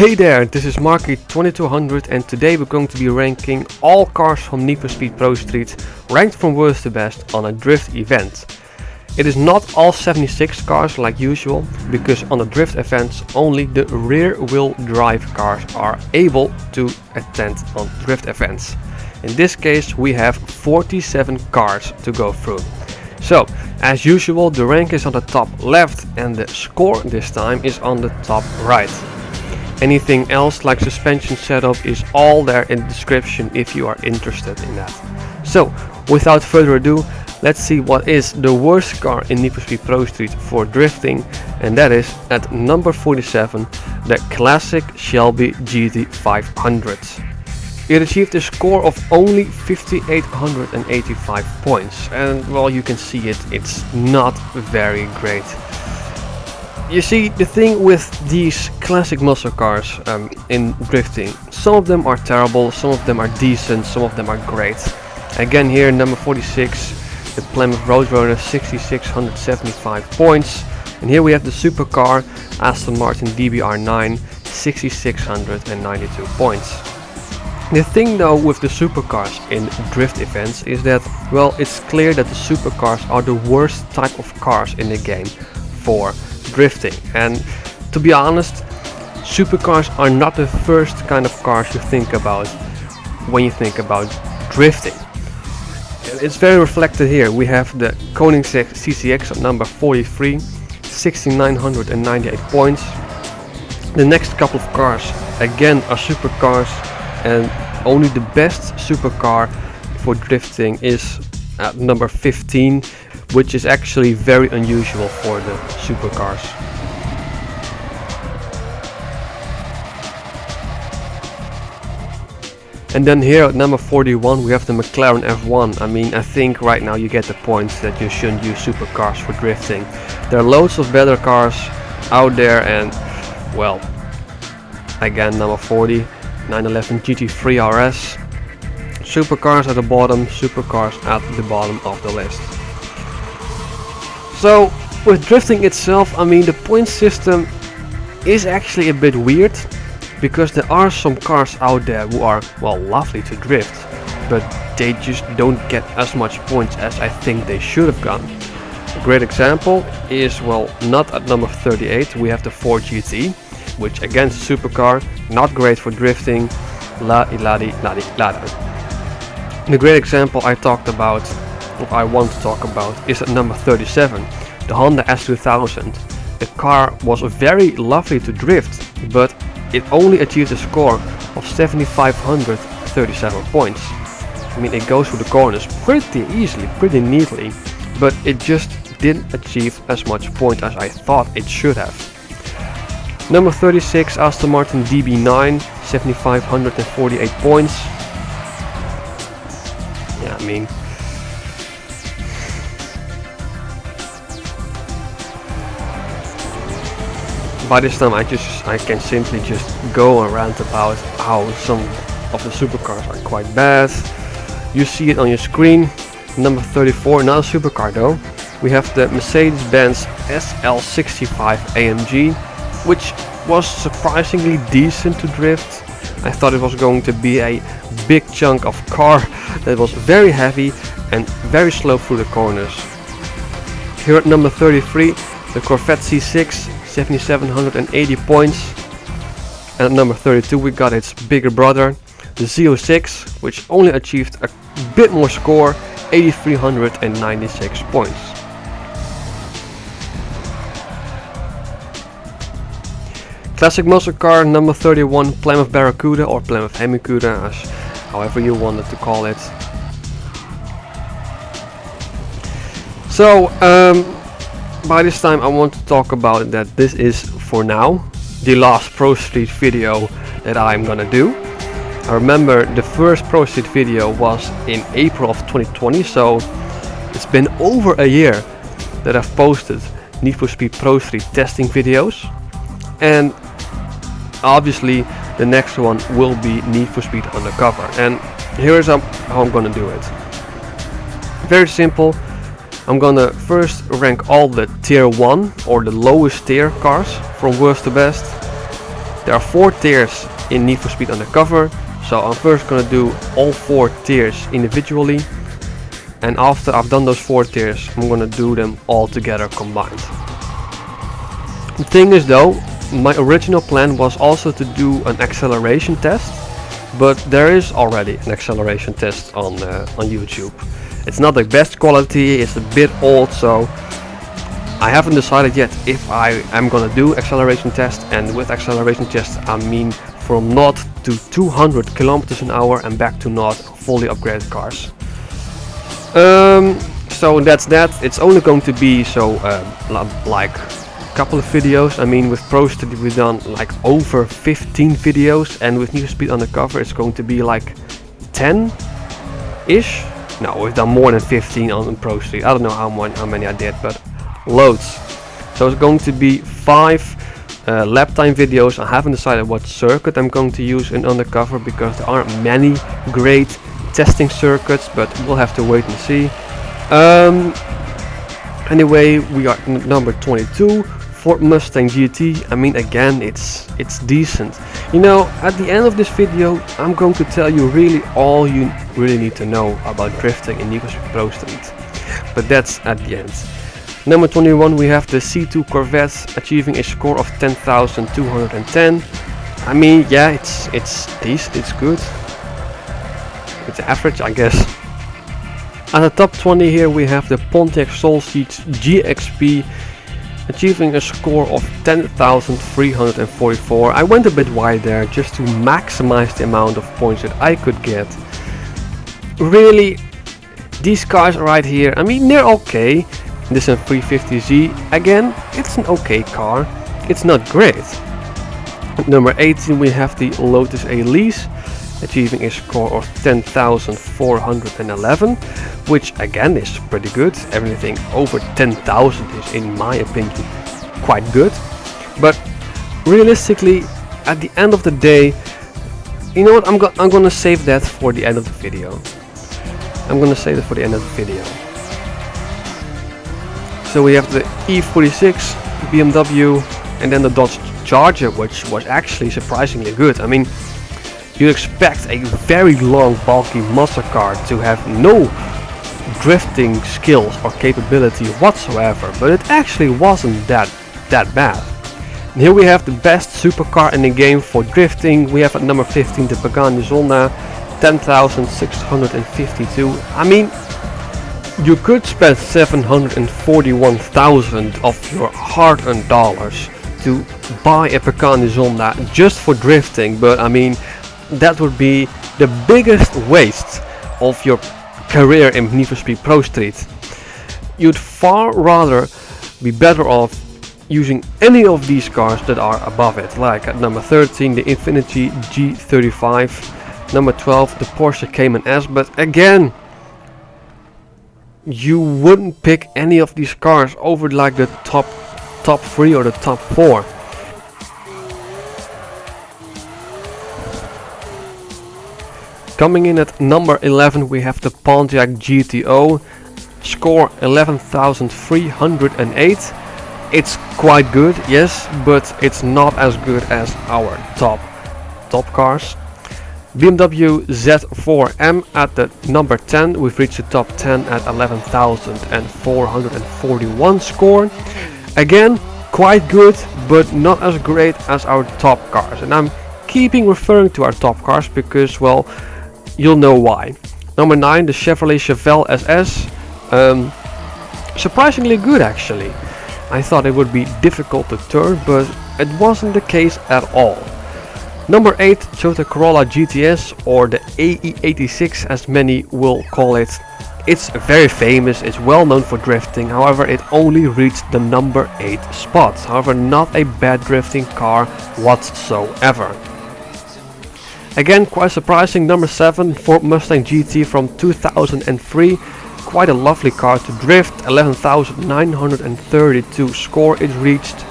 Hey there, this is Marky2200 and today we're going to be ranking all cars from Need for Speed Pro Street, ranked from worst to best on a drift event. It is not all 76 cars like usual, because on the drift events only the rear wheel drive cars are able to attend on drift events. In this case we have 47 cars to go through. So, as usual, the rank is on the top left and the score this time is on the top right. Anything else like suspension setup is all there in the description if you are interested in that. So, without further ado, let's see what is the worst car in Need for Speed Pro Street for drifting, and that is at number 47, the classic Shelby GT500. It achieved a score of only 5,885 points, and well, you can see it's not very great. You see, the thing with these classic muscle cars in drifting, some of them are terrible, some of them are decent, some of them are great. Again here, number 46, the Plymouth Roadrunner, 6,675 points. And here we have the supercar, Aston Martin DBR9, 6,692 points. The thing though with the supercars in drift events is that, well, it's clear that the supercars are the worst type of cars in the game for drifting. And to be honest, supercars are not the first kind of cars you think about when you think about drifting. It's very reflected here. We have the Koenigsegg CCX at number 43, 6,998 points. The next couple of cars again are supercars, and only the best supercar for drifting is at number 15, which is actually very unusual for the supercars. And then here at number 41 we have the McLaren F1. I mean, I think right now you get the points that you shouldn't use supercars for drifting. There are loads of better cars out there, and well, again number 40, 911 GT3 RS. Supercars at the bottom, supercars at the bottom of the list. So with drifting itself, I mean, the point system is actually a bit weird, because there are some cars out there who are, well, lovely to drift, but they just don't get as much points as I think they should have gotten. A great example is, well, not at number 38, we have the Ford GT, which again is a supercar, not great for drifting, la-di-la-di-la-di-la-da. The great example I want to talk about is at number 37, the Honda S2000. The car was very lovely to drift, but it only achieved a score of 7,537 points. I mean, it goes through the corners pretty easily, pretty neatly, but it just didn't achieve as much point as I thought it should have. Number 36, Aston Martin DB9, 7,548 points. Yeah, I mean, by this time I can simply just go and rant about how some of the supercars are quite bad. You see it on your screen. Number 34, not a supercar though. We have the Mercedes-Benz SL65 AMG, which was surprisingly decent to drift. I thought it was going to be a big chunk of car that was very heavy and very slow through the corners. Here at number 33, the Corvette C6, 7,780 points. And at number 32 we got its bigger brother, the Z06, which only achieved a bit more score, 8,396 points. Classic muscle car number 31, Plymouth Barracuda or Plymouth Hemicuda, as however you wanted to call it. So by this time I want to talk about that this is, for now, the last Pro Street video that I'm gonna do. I remember the first Pro Street video was in April of 2020, so it's been over a year that I've posted Need for Speed Pro Street testing videos, and obviously the next one will be Need for Speed Undercover, and here's how I'm gonna do it. Very simple. I'm gonna first rank all the tier 1 or the lowest tier cars from worst to best. There are 4 tiers in Need for Speed Undercover, so I'm first gonna do all 4 tiers individually, and after I've done those 4 tiers, I'm gonna do them all together combined. The thing is though, my original plan was also to do an acceleration test, but there is already an acceleration test on YouTube. It's not the best quality, it's a bit old, so I haven't decided yet if I am gonna do acceleration test, and with acceleration test I mean from 0 to 200 kilometers an hour and back to 0 fully upgraded cars. So that's that. It's only going to be like a couple of videos. I mean, with Pro Street we've done like over 15 videos, and with Need for Speed Undercover it's going to be like 10-ish. No, we've done more than 15 on Pro Street. I don't know how many I did, but loads. So it's going to be 5 lap time videos. I haven't decided what circuit I'm going to use in Undercover because there aren't many great testing circuits, but we'll have to wait and see. Anyway, we are number 22, Ford Mustang GT. I mean, again, it's decent. You know, at the end of this video I'm going to tell you really all you really need to know about drifting in Need for Speed Pro Street, but that's at the end. Number 21 we have the C2 Corvette achieving a score of 10,210. I mean, yeah, it's decent, it's good. It's average, I guess. At the top 20 here we have the Pontiac Soulseeds GXP achieving a score of 10,344. I went a bit wide there just to maximize the amount of points that I could get. Really, these cars right here, I mean, they're okay. This is a 350Z, again, it's an okay car, it's not great. At number 18 we have the Lotus Elise achieving a score of 10,411, which again is pretty good. Everything over 10,000 is, in my opinion, quite good. But realistically, at the end of the day, you know what, I'm gonna save that for the end of the video. I'm gonna save it for the end of the video. So we have the E46 BMW and then the Dodge Charger, which was actually surprisingly good. I mean, you expect a very long bulky muscle car to have no drifting skills or capability whatsoever, but it actually wasn't that bad. And here we have the best supercar in the game for drifting. We have at number 15 the Pagani Zonda, 10,652. I mean, you could spend 741,000 of your hard-earned dollars to buy a Pagani Zonda just for drifting, but I mean, that would be the biggest waste of your career in Need for Speed Pro Street. You'd far rather be better off using any of these cars that are above it, like at number 13 the Infiniti G35, number 12 the Porsche Cayman S, but again, you wouldn't pick any of these cars over like the top 3 or the top 4. Coming in at number 11 we have the Pontiac GTO, score 11,308. It's quite good, yes, but it's not as good as our top cars. BMW Z4M at the number 10, we've reached the top 10 at 11,441 score. Again, quite good, but not as great as our top cars. And I'm keeping referring to our top cars because, well, you'll know why. Number 9, the Chevrolet Chevelle SS. Surprisingly good actually. I thought it would be difficult to turn, but it wasn't the case at all. Number 8, Toyota Corolla GTS, or the AE86 as many will call it. It's very famous, it's well known for drifting, however it only reached the number 8 spot. However, not a bad drifting car whatsoever. Again, quite surprising, number 7, Ford Mustang GT from 2003. Quite a lovely car to drift, 11,932 score it reached.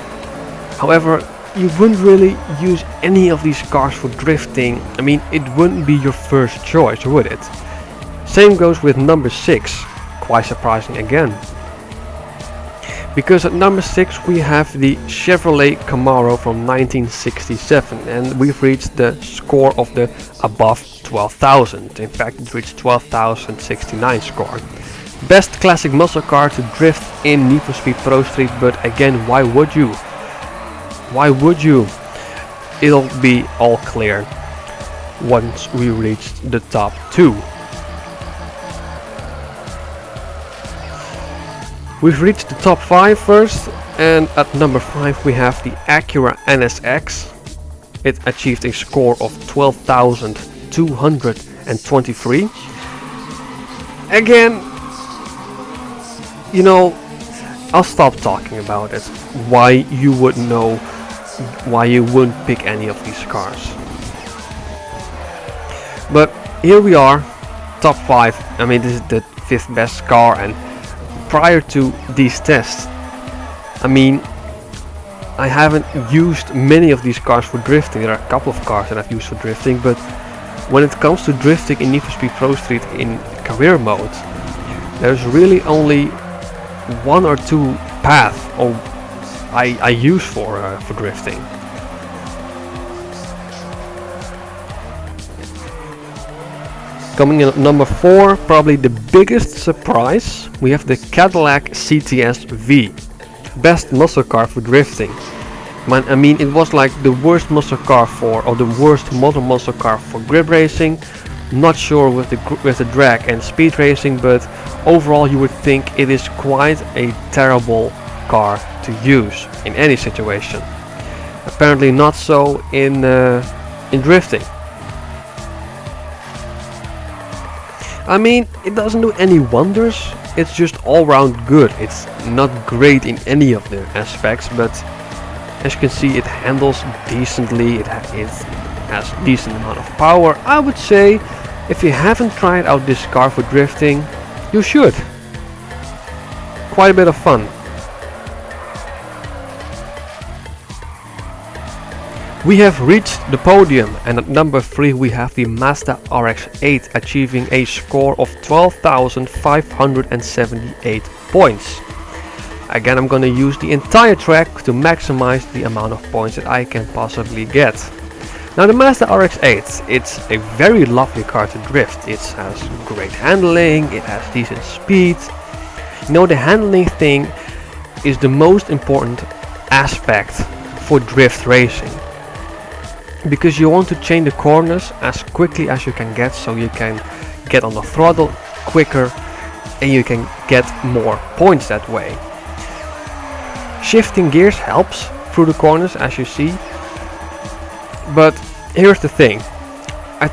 However, you wouldn't really use any of these cars for drifting. I mean, it wouldn't be your first choice, would it? Same goes with number 6, quite surprising again. Because at number 6 we have the Chevrolet Camaro from 1967, and we've reached the score of the above 12,000. In fact, it reached 12,069 score. Best classic muscle car to drift in Need for Speed Pro Street, but again, why would you? Why would you? It'll be all clear once we reach the top 2. We've reached the top 5 first, and at number 5 we have the Acura NSX. It achieved a score of 12,223. Again, you know, I'll stop talking about it. Why you would know, why you wouldn't pick any of these cars. But here we are, top 5. I mean, this is the 5th best car, and prior to these tests, I mean, I haven't used many of these cars for drifting. There are a couple of cars that I've used for drifting, but when it comes to drifting in Need for Speed Pro Street in career mode, there's really only 1 or 2 paths I use for drifting. Coming in at number 4, probably the biggest surprise, we have the Cadillac CTS V. Best muscle car for drifting. I mean, it was like the worst muscle car or the worst model muscle car for grip racing. Not sure with the drag and speed racing, but overall you would think it is quite a terrible car to use in any situation. Apparently not so in drifting. I mean, it doesn't do any wonders, it's just all round good. It's not great in any of the aspects, but as you can see, it handles decently, it has decent amount of power. I would say, if you haven't tried out this car for drifting, you should. Quite a bit of fun. We have reached the podium, and at number 3 we have the Mazda RX-8 achieving a score of 12,578 points. Again, I'm gonna use the entire track to maximize the amount of points that I can possibly get. Now the Mazda RX-8, it's a very lovely car to drift. It has great handling, it has decent speed. You know, the handling thing is the most important aspect for drift racing. Because you want to change the corners as quickly as you can get, so you can get on the throttle quicker and you can get more points that way. Shifting gears helps through the corners, as you see. But here's the thing. I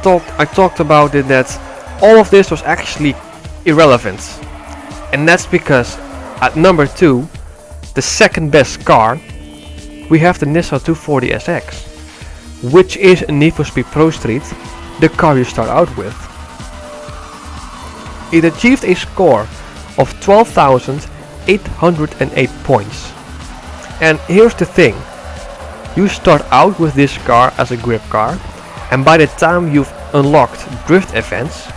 talked about it, that all of this was actually irrelevant. And that's because at number 2, the second best car, we have the Nissan 240 SX. Which is in Need for Speed Pro Street the car you start out with. It achieved a score of 12,808 points. And here's the thing, you start out with this car as a grip car, and by the time you've unlocked drift events,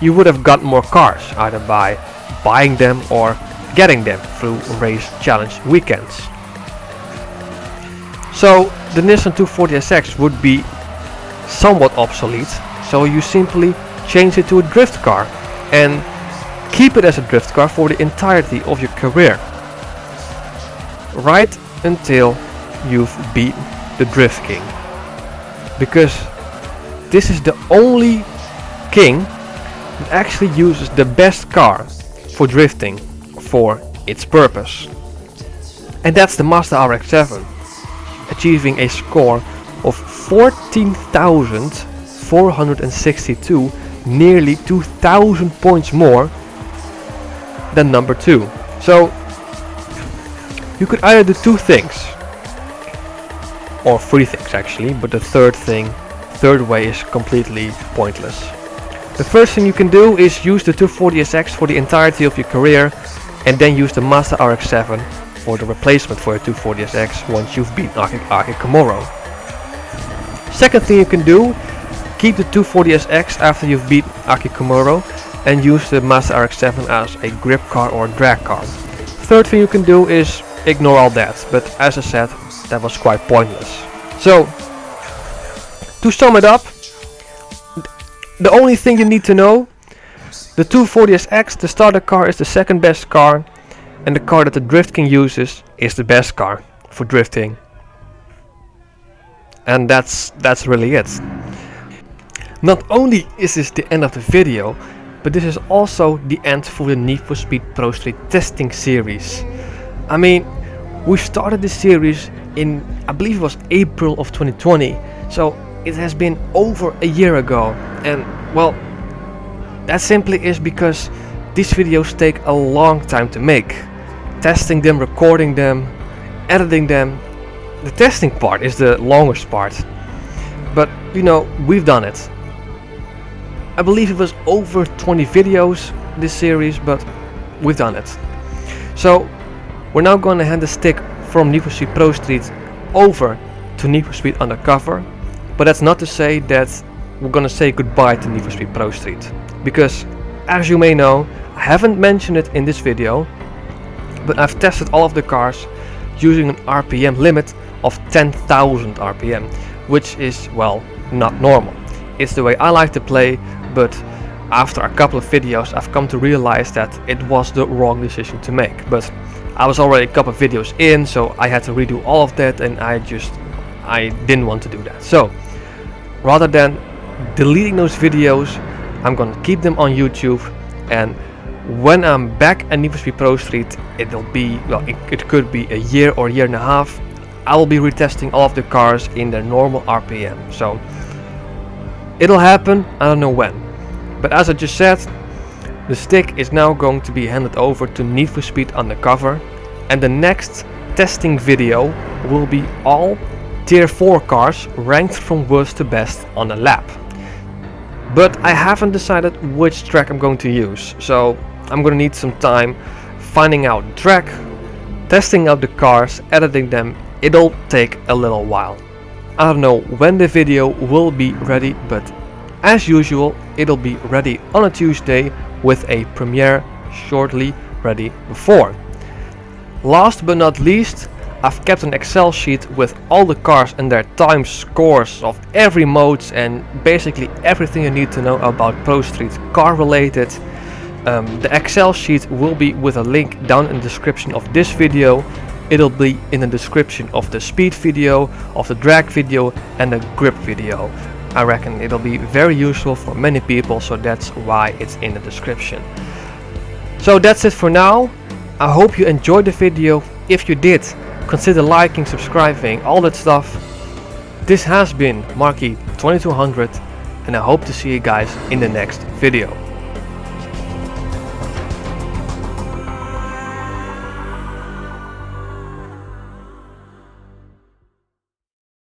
you would have got more cars, either by buying them or getting them through race challenge weekends. So the Nissan 240 SX would be somewhat obsolete, so you simply change it to a drift car and keep it as a drift car for the entirety of your career, right until you've beat the Drift King, because this is the only king that actually uses the best car for drifting for its purpose, and that's the Mazda RX-7, achieving a score of 14,462, nearly 2,000 points more than number 2. So you could either do 2 things, or 3 things actually, but the third way is completely pointless. The first thing you can do is use the 240 SX for the entirety of your career, and then use the Mazda RX-7 for the replacement for a 240 SX once you've beat Aki Komoro. Second thing you can do, keep the 240 SX after you've beat Aki Komoro and use the Mazda RX-7 as a grip car or drag car. Third thing you can do is ignore all that, but as I said, that was quite pointless. So, to sum it up, the only thing you need to know, the 240SX, the starter car, is the second best car, and the car that the Drift King uses is the best car for drifting. And that's really it. Not only is this the end of the video, but this is also the end for the Need for Speed Pro Street testing series. I mean, we started this series in, I believe it was April of 2020, so it has been over a year ago, and well, that simply is because these videos take a long time to make. Testing them, recording them, editing them. The testing part is the longest part, but you know, we've done it. I believe it was over 20 videos this series, but we've done it. So we're now going to hand the stick from Need for Speed Pro Street over to Need for Speed Undercover, but that's not to say that we're going to say goodbye to Need for Speed Pro Street, because as you may know, I haven't mentioned it in this video, but I've tested all of the cars using an RPM limit of 10,000 RPM, which is, well, not normal. It's the way I like to play, but after a couple of videos I've come to realize that it was the wrong decision to make. But I was already a couple of videos in, so I had to redo all of that, and I didn't want to do that. So rather than deleting those videos, I'm gonna keep them on YouTube, and when I'm back at Need for Speed Pro Street, it'll be, well, it could be a year or a year and a half, I will be retesting all of the cars in their normal RPM. So it'll happen, I don't know when. But as I just said, the stick is now going to be handed over to Need for Speed Undercover, and the next testing video will be all tier 4 cars ranked from worst to best on a lap. But I haven't decided which track I'm going to use, so I'm gonna need some time finding out the track, testing out the cars, editing them. It'll take a little while. I don't know when the video will be ready, but as usual, it'll be ready on a Tuesday with a premiere shortly ready before. Last but not least, I've kept an Excel sheet with all the cars and their time scores of every modes and basically everything you need to know about Pro Street car related. The Excel sheet will be with a link down in the description of this video. It'll be in the description of the speed video, of the drag video and the grip video. I reckon it'll be very useful for many people, so that's why it's in the description. So that's it for now. I hope you enjoyed the video. If you did, consider liking, subscribing, all that stuff. This has been Marky 2200, and I hope to see you guys in the next video.